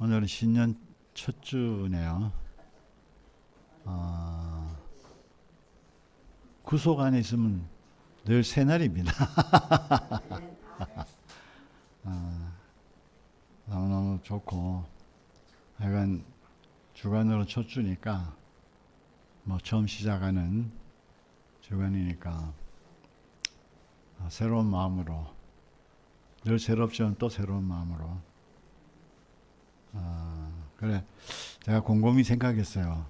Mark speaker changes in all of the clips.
Speaker 1: 오늘은 신년 첫 주네요. 구속 안에 있으면 늘 새날입니다. 너무너무 좋고, 하여간 주간으로 첫 주니까, 처음 시작하는 주간이니까, 새로운 마음으로, 늘 새롭지만 또 새로운 마음으로, 그래, 제가 곰곰이 생각했어요.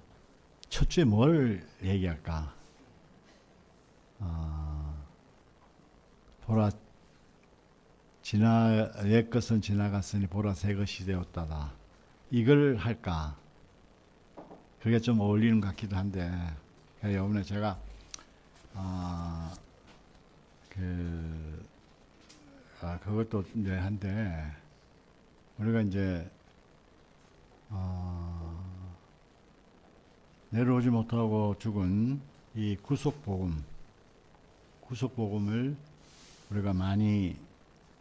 Speaker 1: 첫 주에 뭘 얘기할까? 옛 것은 지나갔으니 보라 새 것이 되었다다. 이걸 할까? 그게 좀 어울리는 것 같기도 한데, 이번에 제가, 그것도 이제 한데, 우리가 이제, 내려오지 못하고 죽은 이 구속복음을 우리가 많이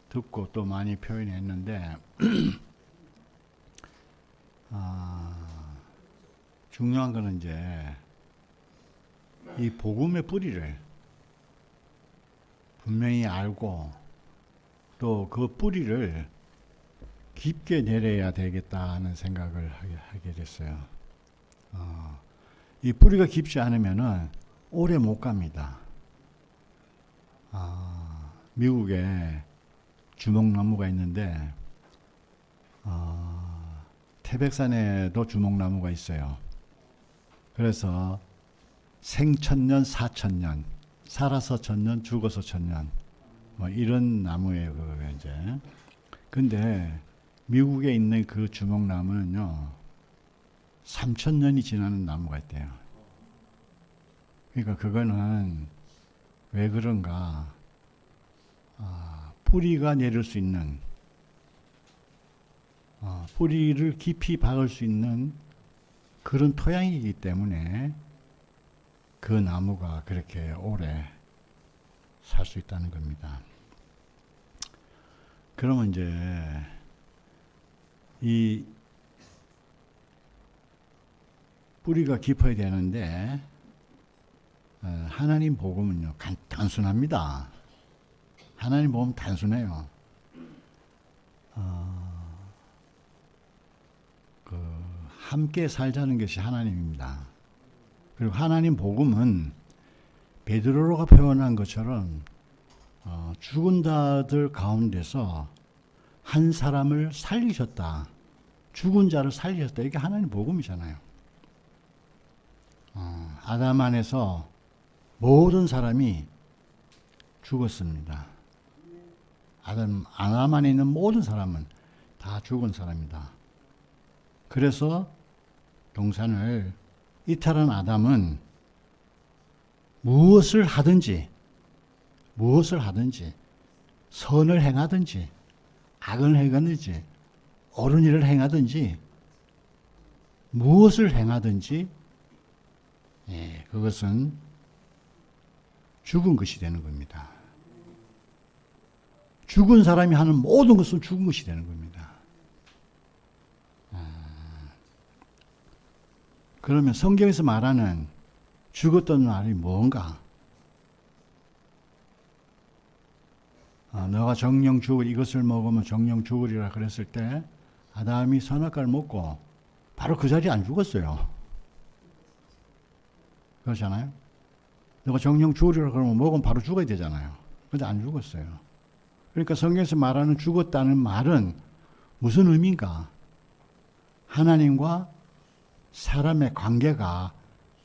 Speaker 1: 듣고 또 많이 표현했는데, 중요한 거는 이제 이 복음의 뿌리를 분명히 알고 또 그 뿌리를 깊게 내려야 되겠다는 생각을 하게 됐어요. 이 뿌리가 깊지 않으면은 오래 못 갑니다. 미국에 주목나무가 있는데, 태백산에도 주목나무가 있어요. 그래서 생천년, 사천년, 살아서 천년, 죽어서 천년, 이런 나무예요, 그거 이제. 근데 미국에 있는 그 주목나무는요, 3,000년이 지나는 나무가 있대요. 그러니까 그거는 왜 그런가? 뿌리가 내릴 수 있는, 뿌리를 깊이 박을 수 있는 그런 토양이기 때문에 그 나무가 그렇게 오래 살 수 있다는 겁니다. 그러면 이제 이 뿌리가 깊어야 되는데, 하나님 복음은요, 단순합니다. 하나님 복음 단순해요. 함께 살자는 것이 하나님입니다. 그리고 하나님 복음은 베드로가 표현한 것처럼 죽은 자들 가운데서 한 사람을 살리셨다. 죽은 자를 살리셨다. 이게 하나님 복음이잖아요. 아담 안에서 모든 사람이 죽었습니다. 아담 안에 있는 모든 사람은 다 죽은 사람이다. 그래서 동산을 이탈한 아담은 무엇을 하든지 선을 행하든지 악을 행하든지 옳은 일을 행하든지 무엇을 행하든지 그것은 죽은 것이 되는 겁니다. 죽은 사람이 하는 모든 것은 죽은 것이 되는 겁니다. 그러면 성경에서 말하는 죽었던 말이 뭔가? 너가 정령 죽을 이것을 먹으면 정령 죽으리라 그랬을 때 아담이 선악과를 먹고 바로 그 자리에 안 죽었어요. 그렇잖아요? 너가 정령 죽으리라 그러면 먹으면 바로 죽어야 되잖아요. 근데 안 죽었어요. 그러니까 성경에서 말하는 죽었다는 말은 무슨 의미인가? 하나님과 사람의 관계가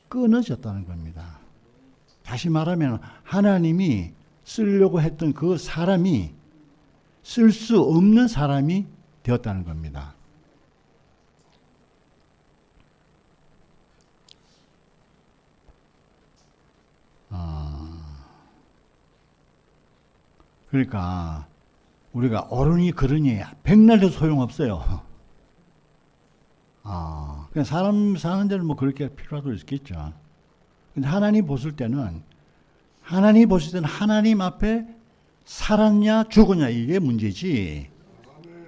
Speaker 1: 끊어졌다는 겁니다. 다시 말하면 하나님이 쓰려고 했던 그 사람이 쓸 수 없는 사람이 되었다는 겁니다. 그러니까 우리가 옳으니 그러니 백날 해도 소용없어요. 그냥 사람 사는 데는 그렇게 필요하도 있겠죠. 근데 하나님 보실 때는 하나님 앞에 살았냐 죽었냐 이게 문제지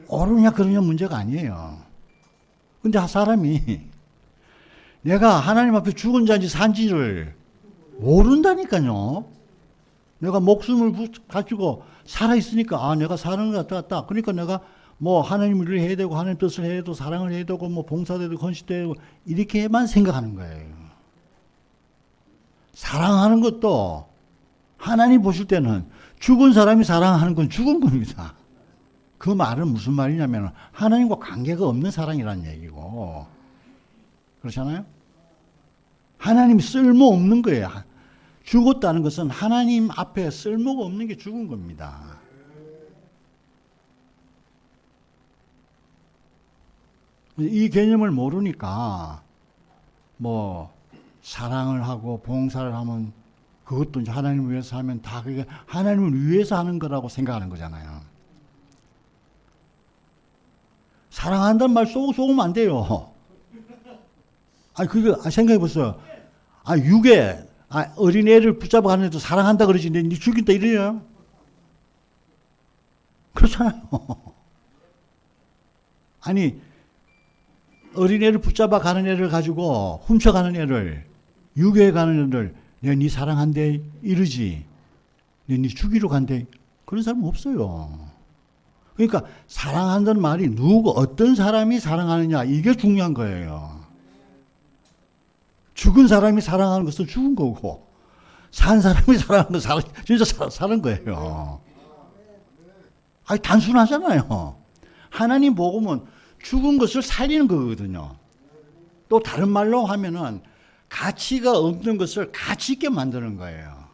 Speaker 1: 옳으냐 그러냐 문제가 아니에요. 근데 사람이 내가 하나님 앞에 죽은 자인지 산지를 모른다니까요. 내가 목숨을 가지고 살아있으니까, 아, 내가 사는 것 같다. 그러니까 내가 뭐 하나님을 해야 되고, 하나님 뜻을 해야 되고, 사랑을 해야 되고, 뭐 봉사도 해야 되고, 헌신도 해야 되고, 이렇게만 생각하는 거예요. 사랑하는 것도 하나님 보실 때는 죽은 사람이 사랑하는 건 죽은 겁니다. 그 말은 무슨 말이냐면 하나님과 관계가 없는 사랑이라는 얘기고, 그렇잖아요? 하나님이 쓸모없는 거예요. 죽었다는 것은 하나님 앞에 쓸모가 없는 게 죽은 겁니다. 이 개념을 모르니까 뭐 사랑을 하고 봉사를 하면 그것도 이제 하나님을 위해서 하면 다 그게 하나님을 위해서 하는 거라고 생각하는 거잖아요. 사랑한다는 말 쏘면 안 돼요. 그거 생각해 보세요. 육에 어린애를 붙잡아 가는 애도 사랑한다 그러지. 니 죽인다 이래요. 그렇잖아요. 아니, 어린애를 붙잡아 가는 애를 가지고 훔쳐가는 애를, 유괴해 가는 애를 내가 니 사랑한대 이러지. 내가 니 죽이러 간대. 그런 사람은 없어요. 그러니까 사랑한다는 말이 어떤 사람이 사랑하느냐 이게 중요한 거예요. 죽은 사람이 사랑하는 것은 죽은 거고 산 사람이 사랑하는 건 진짜 사는 거예요. 단순하잖아요. 하나님 복음은 죽은 것을 살리는 거거든요. 또 다른 말로 하면은 가치가 없는 것을 가치 있게 만드는 거예요.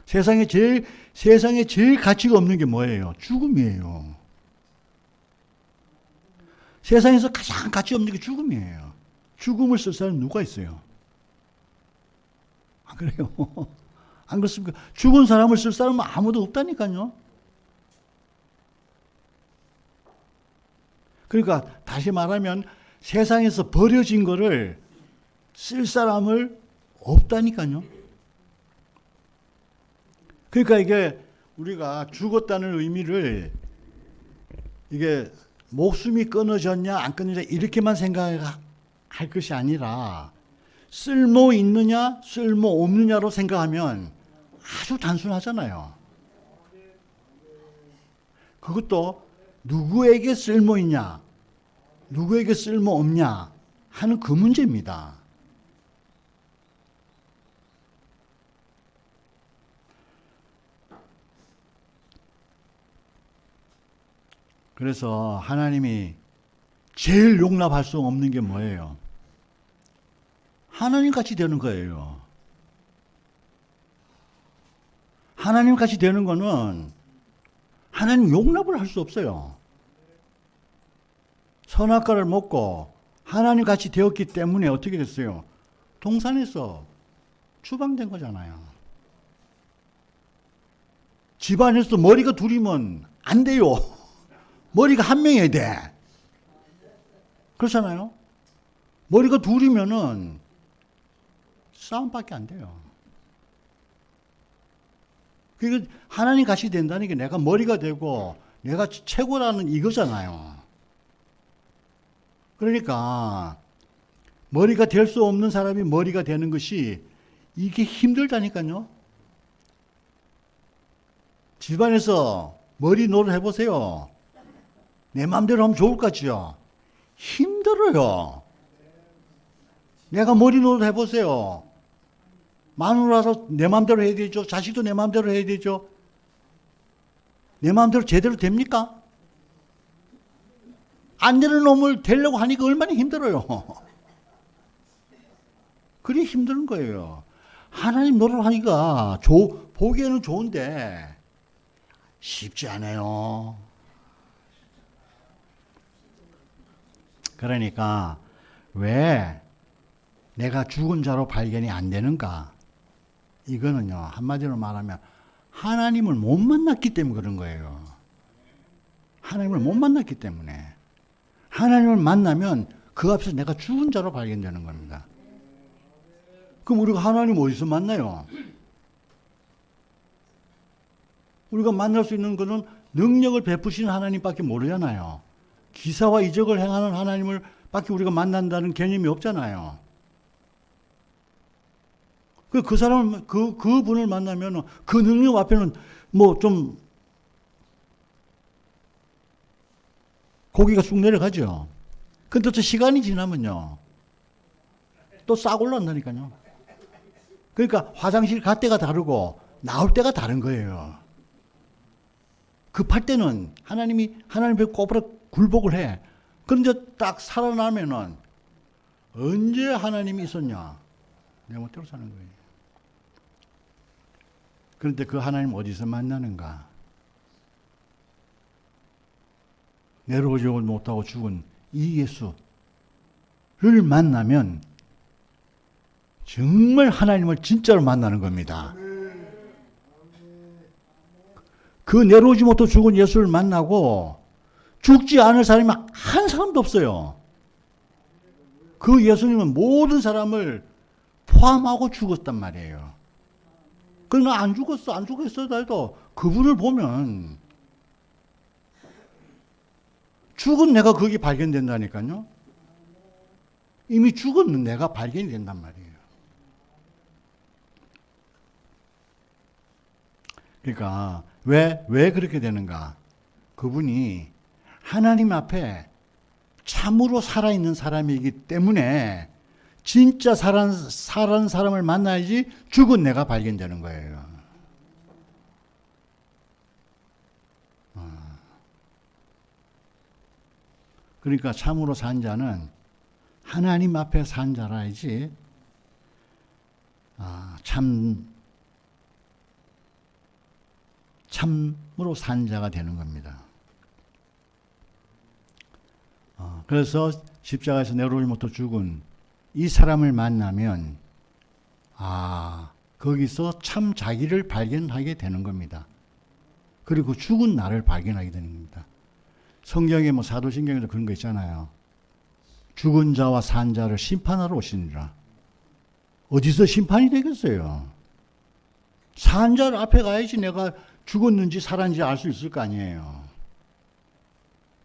Speaker 1: 세상에 제일 가치가 없는 게 뭐예요? 죽음이에요. 세상에서 가장 가치 없는 게 죽음이에요. 죽음을 쓸 사람이 누가 있어요? 안 그래요? 안 그렇습니까? 죽은 사람을 쓸 사람은 아무도 없다니까요. 그러니까 다시 말하면 세상에서 버려진 거를 쓸 사람을 없다니까요. 그러니까 이게 우리가 죽었다는 의미를 이게 목숨이 끊어졌냐 안 끊어졌냐 이렇게만 생각할 것이 아니라 쓸모 있느냐 쓸모 없느냐로 생각하면 아주 단순하잖아요. 그것도 누구에게 쓸모 있냐 누구에게 쓸모 없냐 하는 그 문제입니다. 그래서 하나님이 제일 용납할 수 없는 게 뭐예요? 하나님 같이 되는 거예요. 하나님 같이 되는 거는 하나님 용납을 할 수 없어요. 선악과를 먹고 하나님 같이 되었기 때문에 어떻게 됐어요? 동산에서 추방된 거잖아요. 집안에서 머리가 둘이면 안 돼요. 머리가 한 명이어야 돼. 그렇잖아요. 머리가 둘이면은 싸움밖에 안 돼요. 그러니까 하나님 같이 된다는 게 내가 머리가 되고 내가 최고라는 이거잖아요. 그러니까 머리가 될 수 없는 사람이 머리가 되는 것이 이게 힘들다니까요. 집안에서 머리 노릇 해보세요. 내 마음대로 하면 좋을 것 같지요? 힘들어요. 내가 머리 노릇 해보세요. 마누라서 내 마음대로 해야 되죠. 자식도 내 마음대로 해야 되죠. 내 마음대로 제대로 됩니까? 안 되는 놈을 되려고 하니까 얼마나 힘들어요. 그게 힘든 거예요. 하나님 노릇하니까 보기에는 좋은데 쉽지 않아요. 그러니까 왜 내가 죽은 자로 발견이 안 되는가? 이거는요, 한마디로 말하면 하나님을 못 만났기 때문에 그런 거예요. 하나님을 못 만났기 때문에. 하나님을 만나면 그 앞에서 내가 죽은 자로 발견되는 겁니다. 그럼 우리가 하나님 어디서 만나요? 우리가 만날 수 있는 것은 능력을 베푸시는 하나님밖에 모르잖아요. 기사와 이적을 행하는 하나님을 밖에 우리가 만난다는 개념이 없잖아요. 그 사람을, 그분을 만나면 그 능력 앞에는 뭐 좀 고기가 쑥 내려가죠. 근데 또 시간이 지나면요. 또 싹 올라온다니까요. 그러니까 화장실 갈 때가 다르고 나올 때가 다른 거예요. 급할 때는 하나님 벽 꼬부락 굴복을 해. 그런데 딱 살아나면은 언제 하나님이 있었냐? 내 멋대로 사는 거예요. 그런데 그 하나님 어디서 만나는가? 내려오지 못하고 죽은 이 예수를 만나면 정말 하나님을 진짜로 만나는 겁니다. 그 내려오지 못하고 죽은 예수를 만나고 죽지 않을 사람이 한 사람도 없어요. 그 예수님은 모든 사람을 포함하고 죽었단 말이에요. 그러나 안 죽었어 해도 그분을 보면 죽은 내가 거기 발견된다니까요. 이미 죽은 내가 발견이 된단 말이에요. 그러니까 왜 그렇게 되는가? 그분이 하나님 앞에 참으로 살아있는 사람이기 때문에 진짜 살아난 사람을 만나야지 죽은 내가 발견되는 거예요. 그러니까 참으로 산 자는 하나님 앞에 산 자라야지 참으로 산 자가 되는 겁니다. 그래서 십자가에서 내려오지 못하고 죽은 이 사람을 만나면 거기서 참 자기를 발견하게 되는 겁니다. 그리고 죽은 나를 발견하게 되는 겁니다. 성경에 사도신경에도 그런 거 있잖아요. 죽은 자와 산 자를 심판하러 오시니라. 어디서 심판이 되겠어요? 산 자 앞에 가야지 내가 죽었는지 살았는지 알 수 있을 거 아니에요.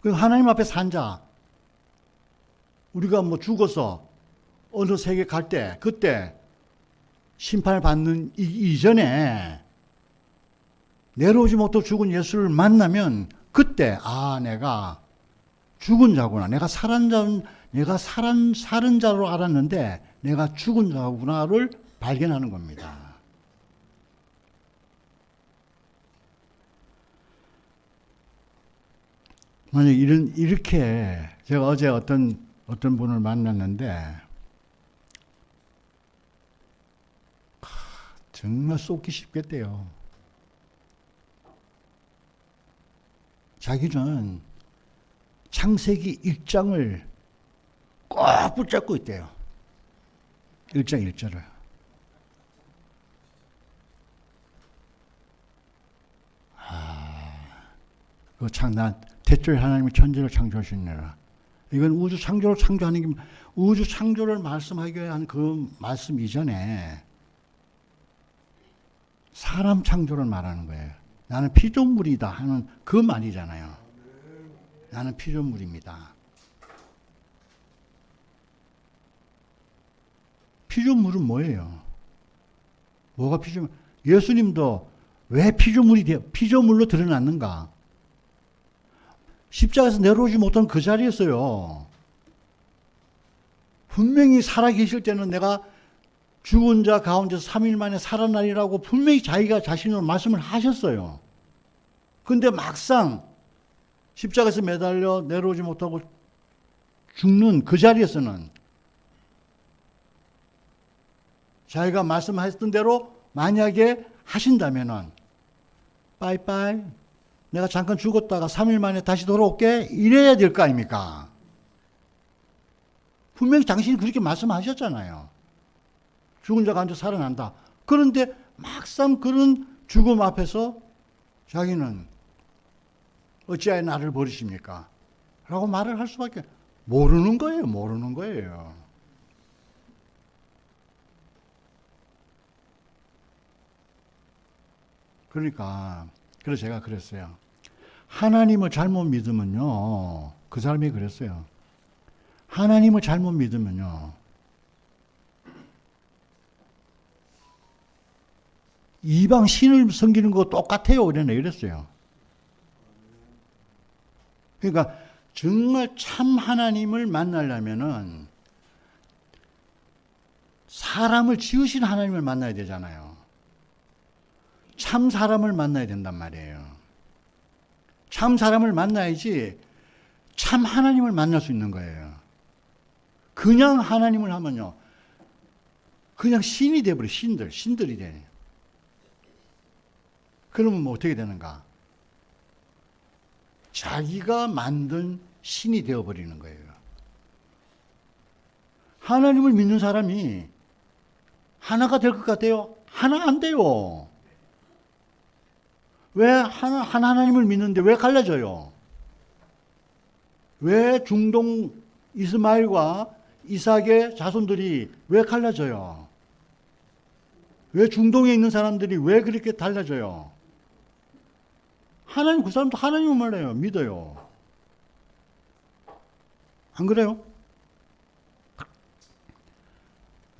Speaker 1: 그 하나님 앞에 산 자, 우리가 죽어서 어느 세계 갈 때, 그때 심판을 받는 이전에 내려오지 못하고 죽은 예수를 만나면 그때 내가 죽은 자구나. 내가 살은 자로 알았는데 내가 죽은 자구나를 발견하는 겁니다. 만약 이렇게 제가 어제 어떤 분을 만났는데 정말 쏟기 쉽겠대요. 자기는 창세기 1장을 꼭 붙잡고 있대요. 1장 1절을. 난 대초에 하나님이 천지를 창조하시느라. 이건 우주 창조를 창조하는 게, 우주 창조를 말씀하기 위한 그 말씀 이전에 사람 창조를 말하는 거예요. 나는 피조물이다 하는 그 말이잖아요. 나는 피조물입니다. 피조물은 뭐예요? 뭐가 피조물? 예수님도 왜 피조물로 드러났는가? 십자가에서 내려오지 못한 그 자리였어요. 분명히 살아계실 때는 내가 죽은 자 가운데서 3일 만에 살아나리라고 분명히 자기가 자신으로 말씀을 하셨어요. 근데 막상 십자가에서 매달려 내려오지 못하고 죽는 그 자리에서는 자기가 말씀하셨던 대로 만약에 하신다면은 빠이빠이 내가 잠깐 죽었다가 3일 만에 다시 돌아올게 이래야 될 거 아닙니까? 분명히 당신이 그렇게 말씀하셨잖아요. 죽은 자가 앉아 살아난다. 그런데 막상 그런 죽음 앞에서 자기는 어찌하여 나를 버리십니까? 라고 말을 할 수밖에 모르는 거예요. 그러니까 그래서 제가 그랬어요. 하나님을 잘못 믿으면요 그 사람이 그랬어요. 하나님을 잘못 믿으면요, 이방 신을 섬기는 거 똑같아요. 이랬어요. 그러니까 정말 참 하나님을 만나려면은 사람을 지으신 하나님을 만나야 되잖아요. 참 사람을 만나야 된단 말이에요. 참 사람을 만나야지 참 하나님을 만날 수 있는 거예요. 그냥 하나님을 하면요, 그냥 신이 돼버려. 신들이 돼. 그러면 뭐 어떻게 되는가? 자기가 만든 신이 되어버리는 거예요. 하나님을 믿는 사람이 하나가 될 것 같아요? 하나 안 돼요. 왜 하나님을 믿는데 왜 갈라져요? 왜 중동 이스마엘과 이삭의 자손들이 왜 갈라져요? 왜 중동에 있는 사람들이 왜 그렇게 달라져요? 하나님, 그 사람도 하나님을 말해요. 믿어요. 안 그래요?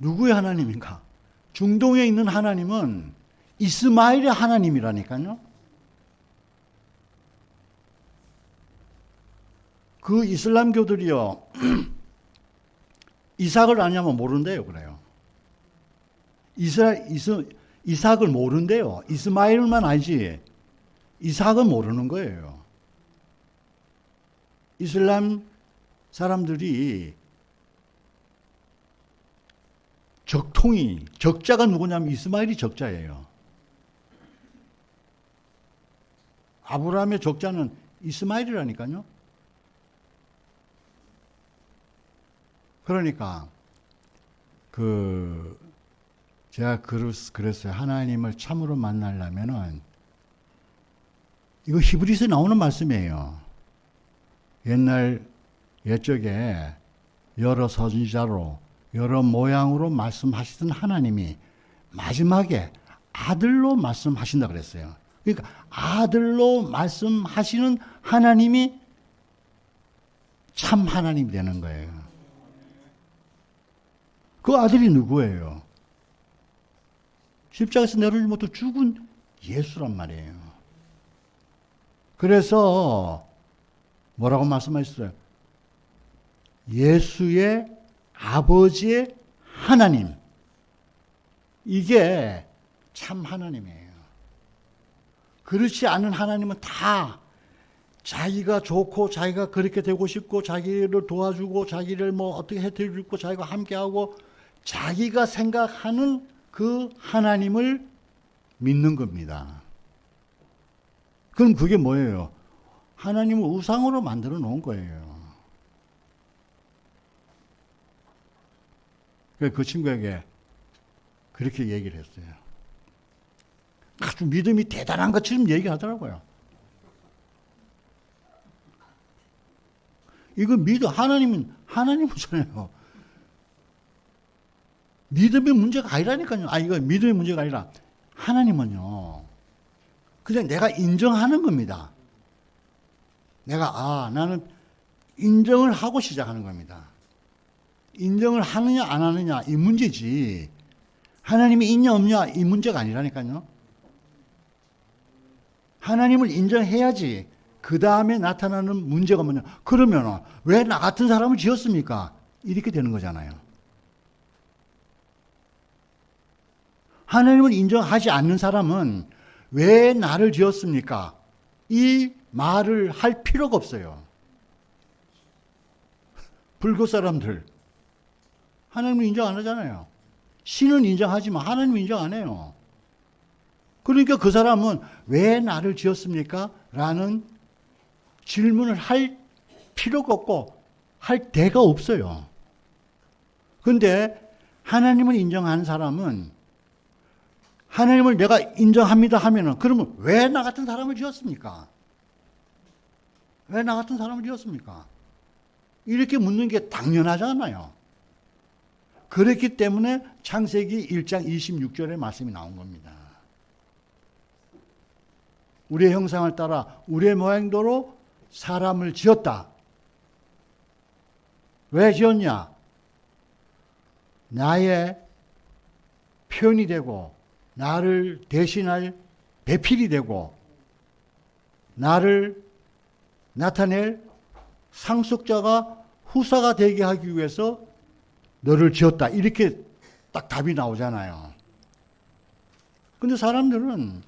Speaker 1: 누구의 하나님인가? 중동에 있는 하나님은 이스마엘의 하나님이라니까요. 그 이슬람교들이요, 이삭을 아냐면 모른대요. 그래요. 이삭을 모른대요. 이스마엘만 알지 이삭은 모르는 거예요. 이슬람 사람들이 적자가 누구냐면 이스마엘이 적자예요. 아브라함의 적자는 이스마엘이라니까요. 그러니까 제가 그랬어요. 하나님을 참으로 만나려면은 이거 히브리서에 나오는 말씀이에요. 옛적에 여러 선지자로 여러 모양으로 말씀하시던 하나님이 마지막에 아들로 말씀하신다 그랬어요. 그러니까 아들로 말씀하시는 하나님이 참 하나님이 되는 거예요. 그 아들이 누구예요? 십자가에서 내려오지 못해 죽은 예수란 말이에요. 그래서 뭐라고 말씀하셨어요? 예수의 아버지의 하나님. 이게 참 하나님이에요. 그렇지 않은 하나님은 다 자기가 좋고 자기가 그렇게 되고 싶고 자기를 도와주고 자기를 뭐 어떻게 해드리고 자기가 함께하고 자기가 생각하는 그 하나님을 믿는 겁니다. 그럼 그게 뭐예요? 하나님을 우상으로 만들어 놓은 거예요. 그 친구에게 그렇게 얘기를 했어요. 아주 믿음이 대단한 것처럼 얘기하더라고요. 이거 하나님이잖아요. 믿음의 문제가 아니라니까요. 이거 믿음의 문제가 아니라 하나님은요, 그냥 내가 인정하는 겁니다. 나는 인정을 하고 시작하는 겁니다. 인정을 하느냐 안 하느냐 이 문제지 하나님이 있냐 없냐 이 문제가 아니라니까요. 하나님을 인정해야지 그 다음에 나타나는 문제가 뭐냐. 그러면 왜 나 같은 사람을 지었습니까? 이렇게 되는 거잖아요. 하나님을 인정하지 않는 사람은 왜 나를 지었습니까? 이 말을 할 필요가 없어요. 불교 사람들 하나님을 인정 안 하잖아요. 신은 인정하지만 하나님을 인정 안 해요. 그러니까 그 사람은 왜 나를 지었습니까? 라는 질문을 할 필요가 없고 할 데가 없어요. 그런데 하나님을 인정하는 사람은 하나님을 내가 인정합니다 하면은 그러면 왜 나 같은 사람을 지었습니까? 왜 나 같은 사람을 지었습니까? 이렇게 묻는 게 당연하잖아요. 그렇기 때문에 창세기 1장 26절의 말씀이 나온 겁니다. 우리의 형상을 따라 우리의 모양대로 사람을 지었다. 왜 지었냐? 나의 편이 되고 나를 대신할 배필이 되고 나를 나타낼 상속자가 후사가 되게 하기 위해서 너를 지었다. 이렇게 딱 답이 나오잖아요. 근데 사람들은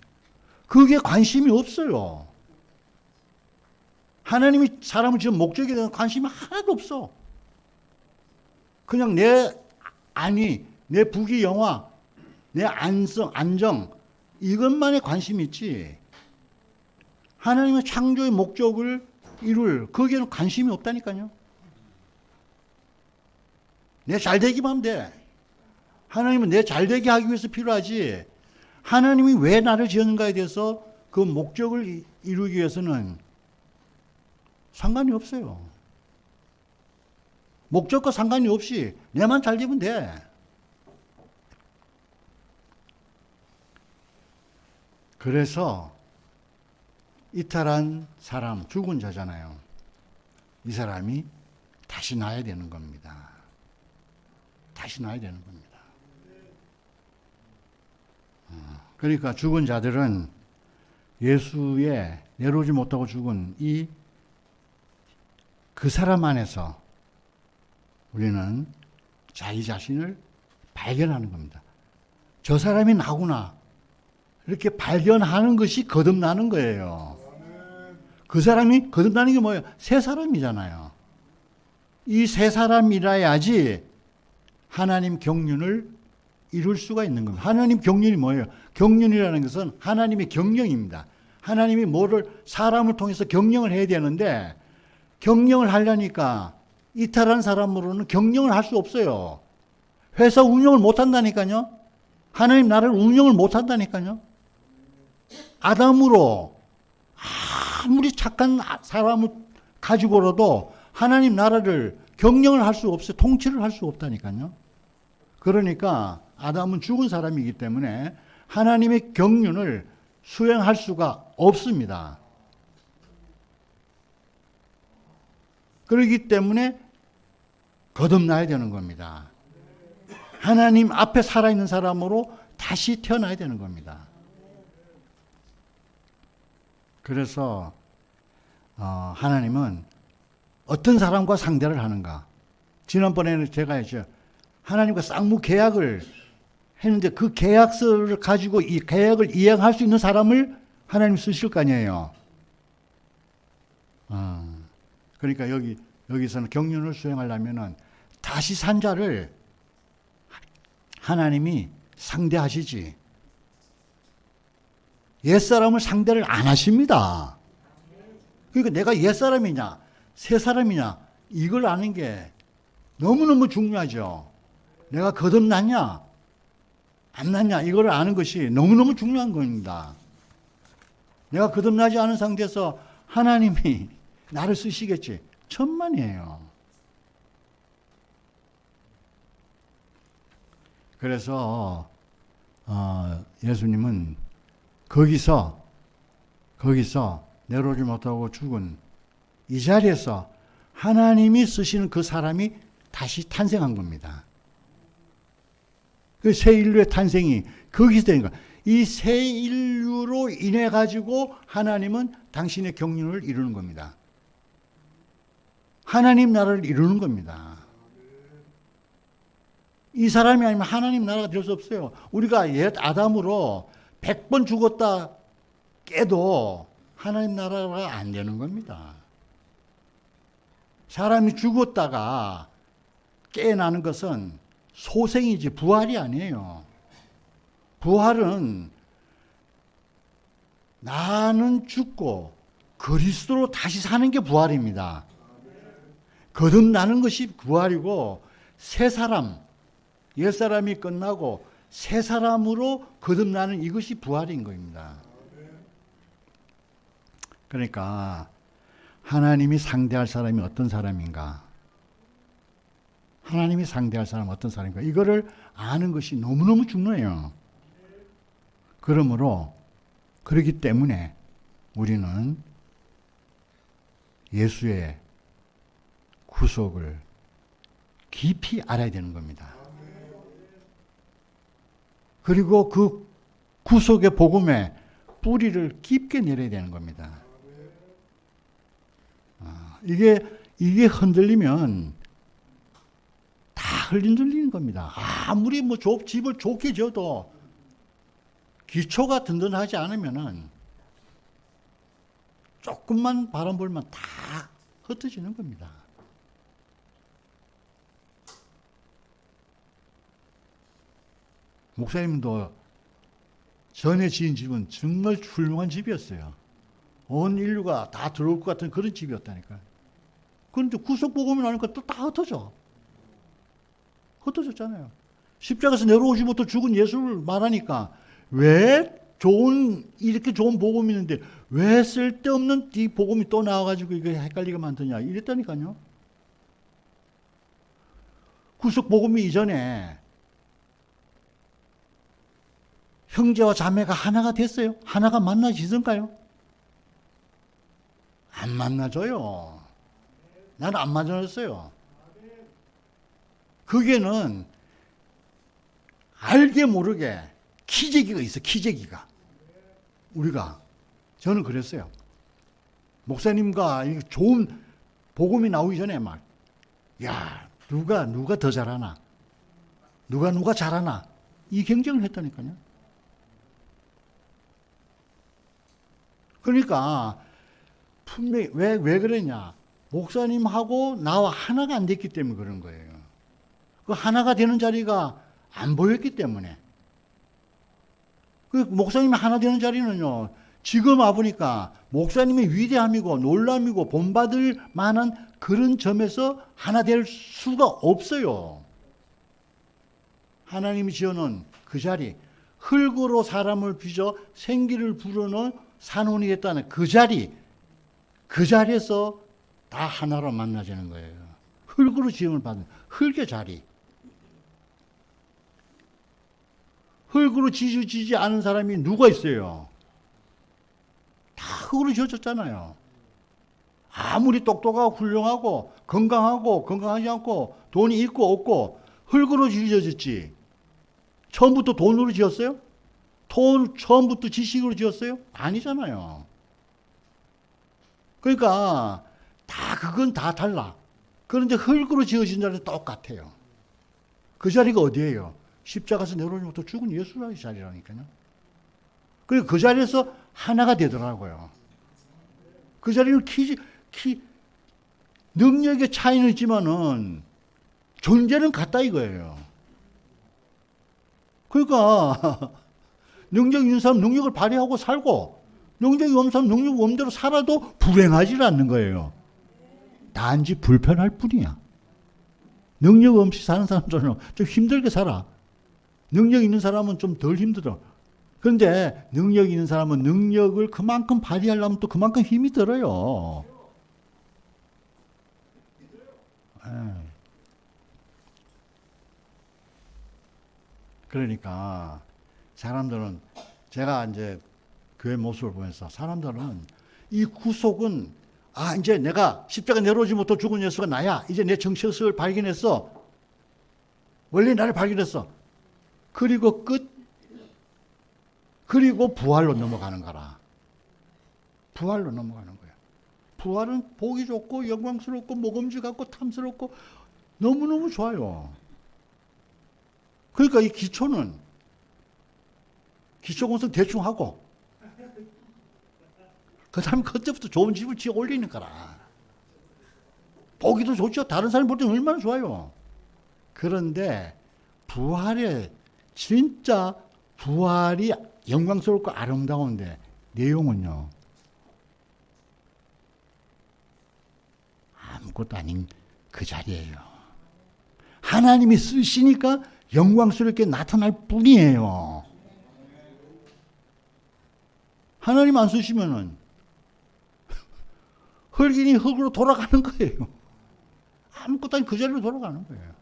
Speaker 1: 그게 관심이 없어요. 하나님이 사람을 지은 목적에 대한 관심이 하나도 없어. 그냥 내 부귀영화, 내 안정, 이것만에 관심이 있지. 하나님의 창조의 목적을 이룰, 거기에는 관심이 없다니까요. 내 잘되기만 하면 돼. 하나님은 내 잘되게 하기 위해서 필요하지. 하나님이 왜 나를 지었는가에 대해서 그 목적을 이루기 위해서는 상관이 없어요. 목적과 상관이 없이 내만 잘 되면 돼. 그래서 이탈한 사람, 죽은 자잖아요. 이 사람이 다시 나야 되는 겁니다. 다시 나야 되는 겁니다. 그러니까 죽은 자들은 예수의 내려오지 못하고 죽은 그 사람 안에서 우리는 자기 자신을 발견하는 겁니다. 저 사람이 나구나. 이렇게 발견하는 것이 거듭나는 거예요. 그 사람이 거듭나는 게 뭐예요? 새 사람이잖아요. 이 새 사람이라야지 하나님 경륜을 이룰 수가 있는 겁니다. 하나님 경륜이 뭐예요? 경륜이라는 것은 하나님의 경영입니다. 하나님이 사람을 통해서 경영을 해야 되는데 경영을 하려니까 이탈한 사람으로는 경영을 할 수 없어요. 회사 운영을 못 한다니까요. 하나님 나라를 운영을 못 한다니까요. 아담으로 아무리 착한 사람을 가지고라도 하나님 나라를 경영을 할 수 없어요. 통치를 할 수 없다니까요. 그러니까 아담은 죽은 사람이기 때문에 하나님의 경륜을 수행할 수가 없습니다. 그렇기 때문에 거듭나야 되는 겁니다. 하나님 앞에 살아있는 사람으로 다시 태어나야 되는 겁니다. 그래서 하나님은 어떤 사람과 상대를 하는가? 지난번에는 제가 했죠. 하나님과 쌍무 계약을 했는데 그 계약서를 가지고 이 계약을 이행할 수 있는 사람을 하나님 쓰실 거 아니에요. 그러니까 여기서는 경륜을 수행하려면은 다시 산 자를 하나님이 상대하시지. 옛사람을 상대를 안 하십니다. 그러니까 내가 옛사람이냐, 새사람이냐, 이걸 아는 게 너무너무 중요하죠. 내가 거듭났냐, 안 났냐, 이걸 아는 것이 너무너무 중요한 겁니다. 내가 거듭나지 않은 상태에서 하나님이 나를 쓰시겠지. 천만이에요. 그래서 예수님은 거기서 내려오지 못하고 죽은 이 자리에서 하나님이 쓰시는 그 사람이 다시 탄생한 겁니다. 그 새 인류의 탄생이 거기서 되는 거야. 이 새 인류로 인해 가지고 하나님은 당신의 경륜을 이루는 겁니다. 하나님 나라를 이루는 겁니다. 이 사람이 아니면 하나님 나라가 될 수 없어요. 우리가 옛 아담으로 100번 죽었다 깨도 하나님 나라가 안 되는 겁니다. 사람이 죽었다가 깨어나는 것은 소생이지 부활이 아니에요. 부활은 나는 죽고 그리스도로 다시 사는 게 부활입니다. 거듭나는 것이 부활이고 새 사람, 옛사람이 끝나고 새 사람으로 거듭나는 이것이 부활인 겁니다. 그러니까 하나님이 상대할 사람이 어떤 사람인가? 하나님이 상대할 사람은 어떤 사람인가? 이거를 아는 것이 너무너무 중요해요. 그렇기 때문에 우리는 예수의 구속을 깊이 알아야 되는 겁니다. 그리고 그 구속의 복음에 뿌리를 깊게 내려야 되는 겁니다. 이게 흔들리면 다 흔들리는 겁니다. 아무리 뭐 집을 좋게 지어도 기초가 든든하지 않으면은 조금만 바람 불면 다 흩어지는 겁니다. 목사님도 전에 지은 집은 정말 훌륭한 집이었어요. 온 인류가 다 들어올 것 같은 그런 집이었다니까요. 그런데 구속복음이 나니까 또 다 흩어져. 흩어졌잖아요. 십자가에서 내려오지 못해 죽은 예수를 말하니까 왜 이렇게 좋은 복음이 있는데 왜 쓸데없는 이 복음이 또 나와가지고 이거 헷갈리게 만드냐 이랬다니까요. 구속복음이 이전에 형제와 자매가 하나가 됐어요? 하나가 만나지던가요? 안 만나져요. 나는 안 만나졌어요. 그게는 알게 모르게 기재기가 있어, 기재기가. 저는 그랬어요. 목사님과 좋은 복음이 나오기 전에 누가 더 잘하나? 누가 잘하나? 이 경쟁을 했다니까요. 그러니까, 분명히, 왜 그러냐? 목사님하고 나와 하나가 안 됐기 때문에 그런 거예요. 그 하나가 되는 자리가 안 보였기 때문에. 그 목사님이 하나 되는 자리는요, 지금 와보니까 목사님의 위대함이고 놀람이고 본받을 만한 그런 점에서 하나 될 수가 없어요. 하나님이 지어놓은 그 자리, 흙으로 사람을 빚어 생기를 부르는 산원이 됐다는 그 자리에서 다 하나로 만나지는 거예요. 흙으로 지음을 받는 흙의 자리. 흙으로 지어지지 않은 사람이 누가 있어요? 다 흙으로 지어졌잖아요. 아무리 똑똑하고 훌륭하고 건강하지 않고 돈이 있고 없고 흙으로 지어졌지. 처음부터 돈으로 지었어요? 처음부터 지식으로 지었어요? 아니잖아요. 그러니까 그건 다 달라. 그런데 흙으로 지어진 자리는 똑같아요. 그 자리가 어디예요? 십자가에서 내려오지 못해 죽은 예수라는 자리라니까요. 그리고 그 자리에서 하나가 되더라고요. 그 자리는 능력의 차이는 있지만은 존재는 같다 이거예요. 그러니까 능력 있는 사람 능력을 발휘하고 살고 능력이 없는 사람 능력 없는 대로 살아도 불행하지 않는 거예요. 단지 불편할 뿐이야. 능력 없이 사는 사람들은 좀 힘들게 살아. 능력 있는 사람은 좀 덜 힘들어. 그런데 능력 있는 사람은 능력을 그만큼 발휘하려면 또 그만큼 힘이 들어요. 그러니까 사람들은 제가 이제 교회 모습을 보면서 사람들은 이 구속은 이제 내가 십자가 내려오지 못해 죽은 예수가 나야. 이제 내 정체성을 발견했어. 원래 나를 발견했어. 그리고 그리고 부활로 넘어가는 거라. 부활로 넘어가는 거야. 부활은 보기 좋고 영광스럽고 먹음직하고 탐스럽고 너무너무 좋아요. 그러니까 이 기초 공성 대충 하고 그 다음에 그때부터 좋은 집을 지어 올리는 거라. 보기도 좋죠. 다른 사람 볼 때는 얼마나 좋아요. 그런데 진짜 부활이 영광스럽고 아름다운데 내용은요. 아무것도 아닌 그 자리예요. 하나님이 쓰시니까 영광스럽게 나타날 뿐이에요. 하나님 안 쓰시면은 흙이니 흙으로 돌아가는 거예요. 아무것도 아닌 그 자리로 돌아가는 거예요.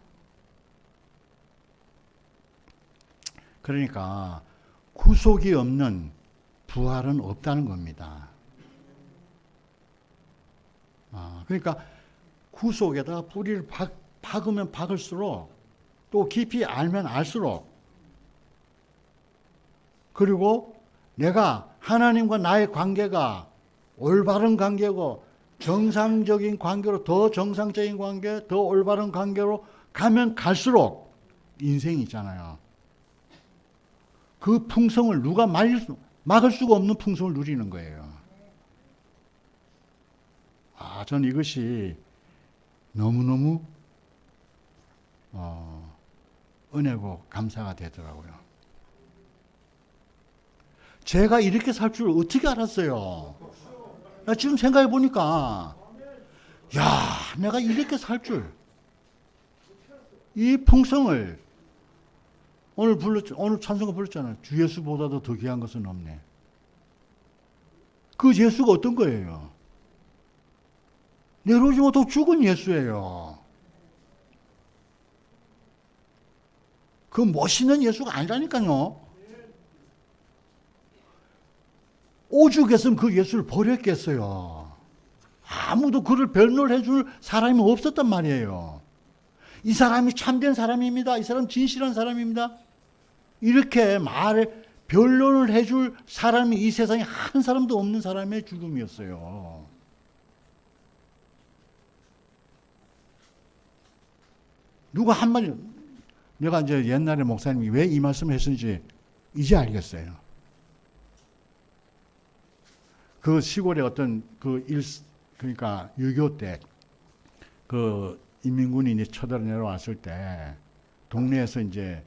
Speaker 1: 그러니까 구속이 없는 부활은 없다는 겁니다. 그러니까 구속에다 뿌리를 박으면 박을수록 또 깊이 알면 알수록 그리고 내가 하나님과 나의 관계가 올바른 관계고 정상적인 관계로 더 정상적인 관계, 더 올바른 관계로 가면 갈수록 인생이 있잖아요. 그 풍성을 누가 막을 수가 없는 풍성을 누리는 거예요. 전 이것이 너무너무 은혜고 감사가 되더라고요. 제가 이렇게 살 줄 어떻게 알았어요? 나 지금 생각해 보니까 내가 이렇게 살 줄, 이 풍성을 오늘 찬송가 불렀잖아요. 주 예수보다도 더 귀한 것은 없네. 그 예수가 어떤 거예요? 내려오지 못하고 죽은 예수예요. 그 멋있는 예수가 아니라니까요. 오죽했으면 그 예수를 버렸겠어요. 아무도 그를 변론해 줄 사람이 없었단 말이에요. 이 사람이 참된 사람입니다. 이 사람 진실한 사람입니다. 이렇게 변론을 해줄 사람이 이 세상에 한 사람도 없는 사람의 죽음이었어요. 누가 한마디, 내가 이제 옛날에 목사님이 왜 이 말씀을 했는지 이제 알겠어요. 그 시골에 어떤 그러니까 6.25 때 그 인민군이 이제 쳐들어 내려왔을 때 동네에서 이제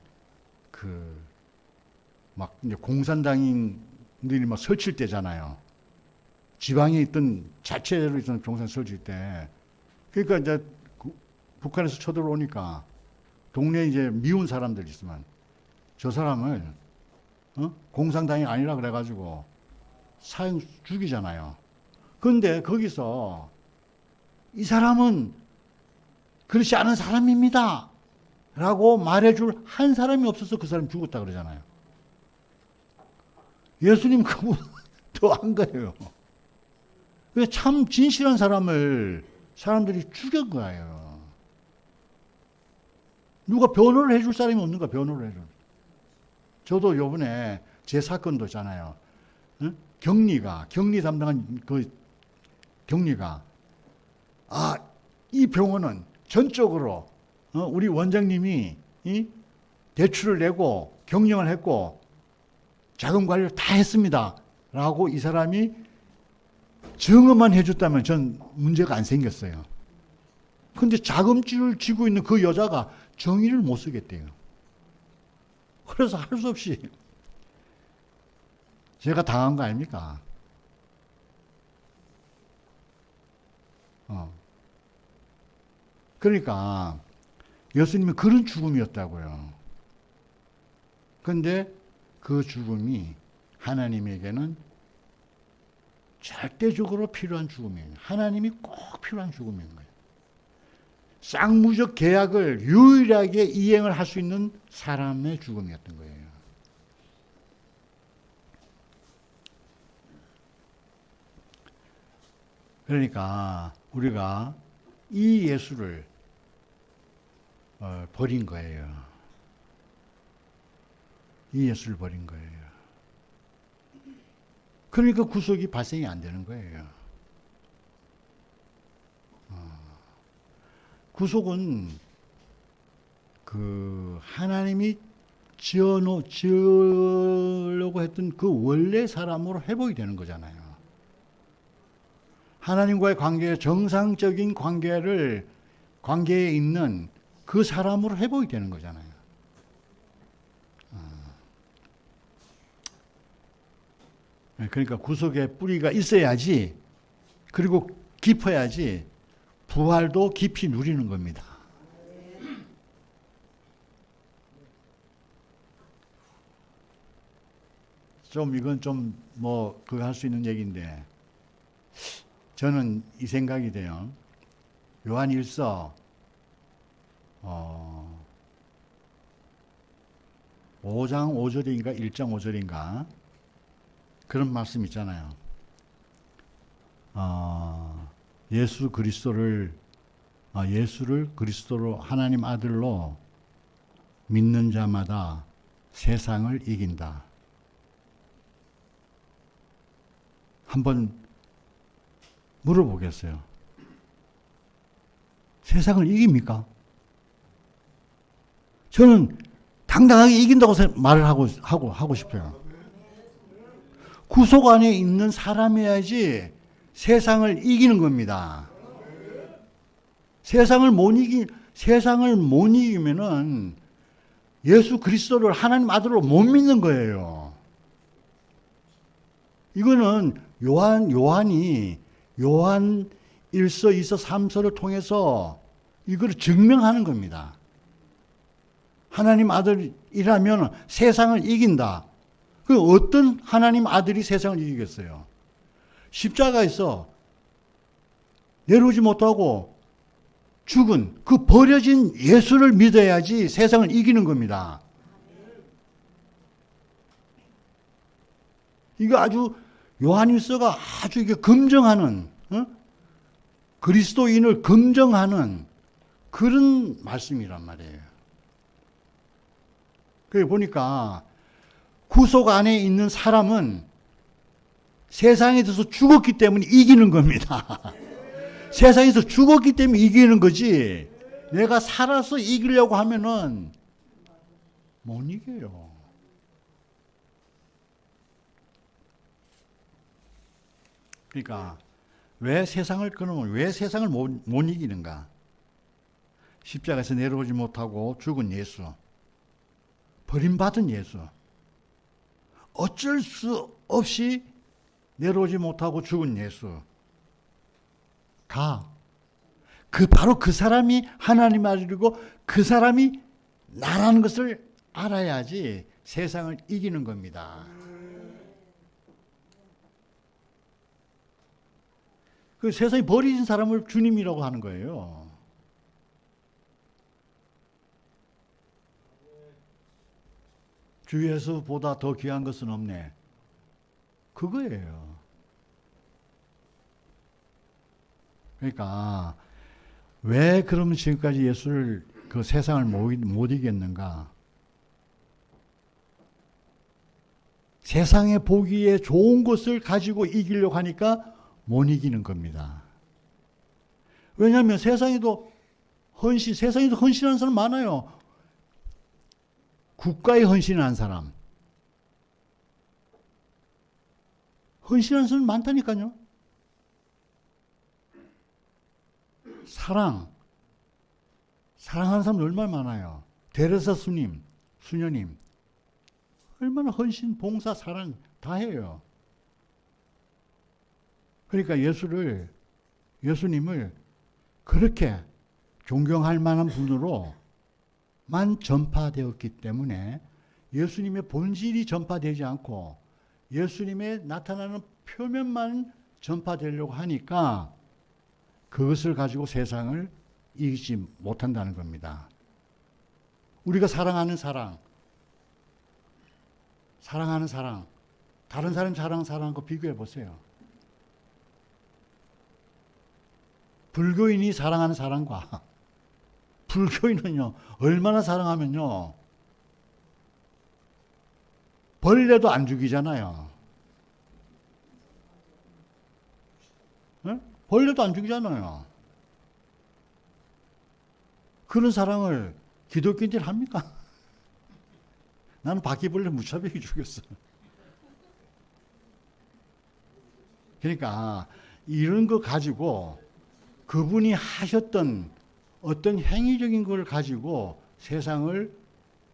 Speaker 1: 막 이제 공산당인들이 막 설칠 때잖아요. 지방에 있던 자체로 있던 공산 설칠 때. 그러니까 이제 북한에서 쳐들어오니까 동네에 이제 미운 사람들 있으면 저 사람을 공산당이 아니라 그래가지고 사형 죽이잖아요. 그런데 거기서 이 사람은 그렇지 않은 사람입니다 라고 말해줄 한 사람이 없어서 그 사람이 죽었다 그러잖아요. 예수님 그거 더한 거예요. 참 진실한 사람을 사람들이 죽인 거예요. 누가 변호를 해줄 사람이 없는가, 변호를 해줄. 저도 요번에 제 사건도 있잖아요. 격리 담당한 그 격리가, 이 병원은 전적으로, 우리 원장님이 대출을 내고 경영을 했고 자금 관리를 다 했습니다. 라고 이 사람이 증언만 해줬다면 전 문제가 안 생겼어요. 근데 자금줄을 쥐고 있는 그 여자가 정의를 못 쓰겠대요. 그래서 할 수 없이 제가 당한 거 아닙니까? 그러니까 예수님은 그런 죽음이었다고요. 그런데 그 죽음이 하나님에게는 절대적으로 필요한 죽음이에요. 하나님이 꼭 필요한 죽음인 거예요. 쌍무적 계약을 유일하게 이행을 할 수 있는 사람의 죽음이었던 거예요. 그러니까 우리가 이 예수를 버린 거예요. 이 예수를 버린 거예요. 그러니까 구속이 발생이 안 되는 거예요. 구속은 그 하나님이 지으려고 했던 그 원래 사람으로 회복이 되는 거잖아요. 하나님과의 관계, 정상적인 관계에 있는 그 사람으로 회복이 되는 거잖아요. 그러니까 구속의 뿌리가 있어야지, 그리고 깊어야지 부활도 깊이 누리는 겁니다. 이건 그거 할 수 있는 얘기인데, 저는 이 생각이 돼요. 요한일서 5장 5절인가 1장 5절인가 그런 말씀 있잖아요. 예수 그리스도를 예수를 그리스도로 하나님 아들로 믿는 자마다 세상을 이긴다. 한번 물어보겠어요. 세상을 이깁니까? 저는 당당하게 이긴다고 말을 하고 싶어요. 구속 안에 있는 사람이어야지 세상을 이기는 겁니다. 세상을 못 이기면은 예수 그리스도를 하나님 아들로 못 믿는 거예요. 이거는 요한이 요한 1서, 2서, 3서를 통해서 이걸 증명하는 겁니다. 하나님 아들이라면 세상을 이긴다. 그 어떤 하나님 아들이 세상을 이기겠어요? 십자가에서 내려오지 못하고 죽은 그 버려진 예수를 믿어야지 세상을 이기는 겁니다. 이거 아주 요한일서가 아주 이게 검증하는 그리스도인을 검증하는 그런 말씀이란 말이에요. 그래 보니까 구속 안에 있는 사람은 세상에 대해서 죽었기 때문에 이기는 겁니다. 세상에서 죽었기 때문에 이기는 거지 내가 살아서 이기려고 하면은 못 이겨요. 그러니까 왜 세상을 못 이기는가? 십자가에서 내려오지 못하고 죽은 예수, 버림받은 예수, 어쩔 수 없이 내려오지 못하고 죽은 예수, 바로 그 사람이 하나님 아들이고 그 사람이 나라는 것을 알아야지 세상을 이기는 겁니다. 그 세상에 버리신 사람을 주님이라고 하는 거예요. 주 예수보다 더 귀한 것은 없네. 그거예요. 그러니까 왜 그러면 지금까지 예수를 그 세상을 못 이겼는가? 세상에 보기에 좋은 것을 가지고 이기려고 하니까 못 이기는 겁니다. 왜냐하면 세상에도 헌신하는 사람 많아요. 국가에 헌신하는 사람. 헌신하는 사람 많다니까요. 사랑하는 사람 얼마나 많아요. 데레사 수녀님. 얼마나 헌신, 봉사, 사랑 다 해요. 그러니까 예수님을 그렇게 존경할 만한 분으로만 전파되었기 때문에 예수님의 본질이 전파되지 않고 예수님의 나타나는 표면만 전파되려고 하니까 그것을 가지고 세상을 이기지 못한다는 겁니다. 우리가 사랑하는 사랑, 다른 사람 사랑하는 거 비교해 보세요. 불교인이 사랑하는 사랑과 불교인은요, 얼마나 사랑하면요, 벌레도 안 죽이잖아요. 네? 벌레도 안 죽이잖아요. 그런 사랑을 기독교인들이 합니까? 나는 바퀴벌레 무차별히 죽였어. 그러니까 이런 거 가지고 그분이 하셨던 어떤 행위적인 걸 가지고 세상을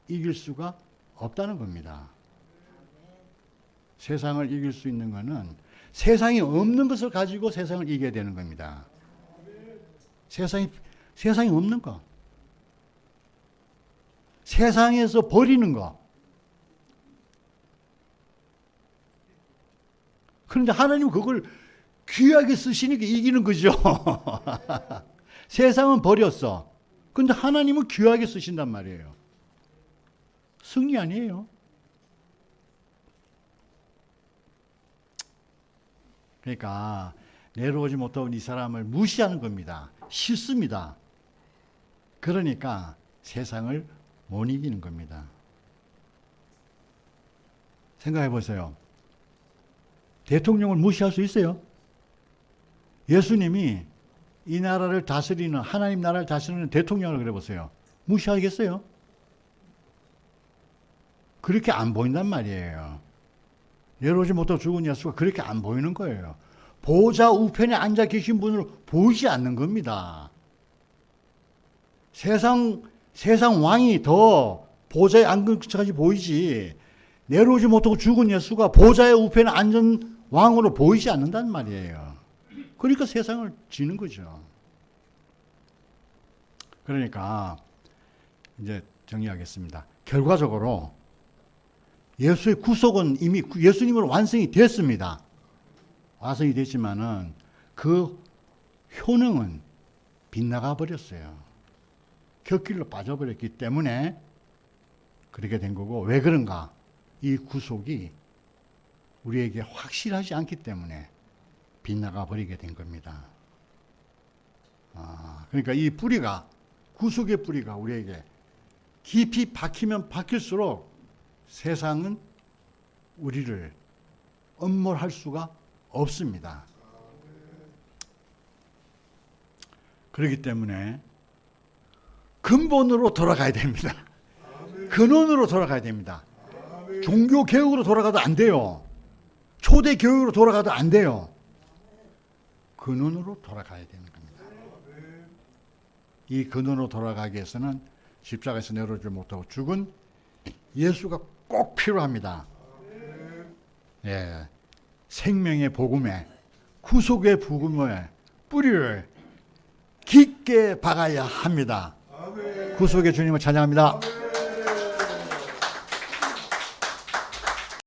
Speaker 1: 이길 수가 없다는 겁니다. 세상을 이길 수 있는 것은 세상이 없는 것을 가지고 세상을 이겨야 되는 겁니다. 세상이 없는 거. 세상에서 버리는 거. 그런데 하나님은 그걸 귀하게 쓰시니까 이기는 거죠. 세상은 버렸어. 그런데 하나님은 귀하게 쓰신단 말이에요. 승리 아니에요. 그러니까 내려오지 못한 이 사람을 무시하는 겁니다. 싫습니다. 그러니까 세상을 못 이기는 겁니다. 생각해 보세요. 대통령을 무시할 수 있어요? 예수님이 이 나라를 다스리는, 하나님 나라를 다스리는 대통령을 그래 보세요. 무시하겠어요? 그렇게 안 보인단 말이에요. 내려오지 못하고 죽은 예수가 그렇게 안 보이는 거예요. 보좌 우편에 앉아 계신 분을 보이지 않는 겁니다. 세상 왕이 더 보좌에 앉은 것까지 보이지, 내려오지 못하고 죽은 예수가 보좌의 우편에 앉은 왕으로 보이지 않는단 말이에요. 그러니까 세상을 지는 거죠. 그러니까 이제 정리하겠습니다. 결과적으로 예수의 구속은 이미 예수님으로 완성이 됐습니다. 완성이 됐지만은 그 효능은 빗나가 버렸어요. 곁길로 빠져버렸기 때문에 그렇게 된 거고, 왜 그런가? 이 구속이 우리에게 확실하지 않기 때문에 빗나가 버리게 된 겁니다. 그러니까 이 뿌리가, 구속의 뿌리가 우리에게 깊이 박히면 박힐수록 세상은 우리를 엄몰할 수가 없습니다. 그렇기 때문에 근본으로 돌아가야 됩니다. 근원으로 돌아가야 됩니다. 종교 개혁으로 돌아가도 안 돼요. 초대 교육으로 돌아가도 안 돼요. 근원으로 돌아가야 되는 겁니다. 이 근원으로 돌아가기 위해서는 십자가에서 내려오지 못하고 죽은 예수가 꼭 필요합니다. 예, 생명의 복음에, 구속의 복음에 뿌리를 깊게 박아야 합니다. 구속의 주님을 찬양합니다.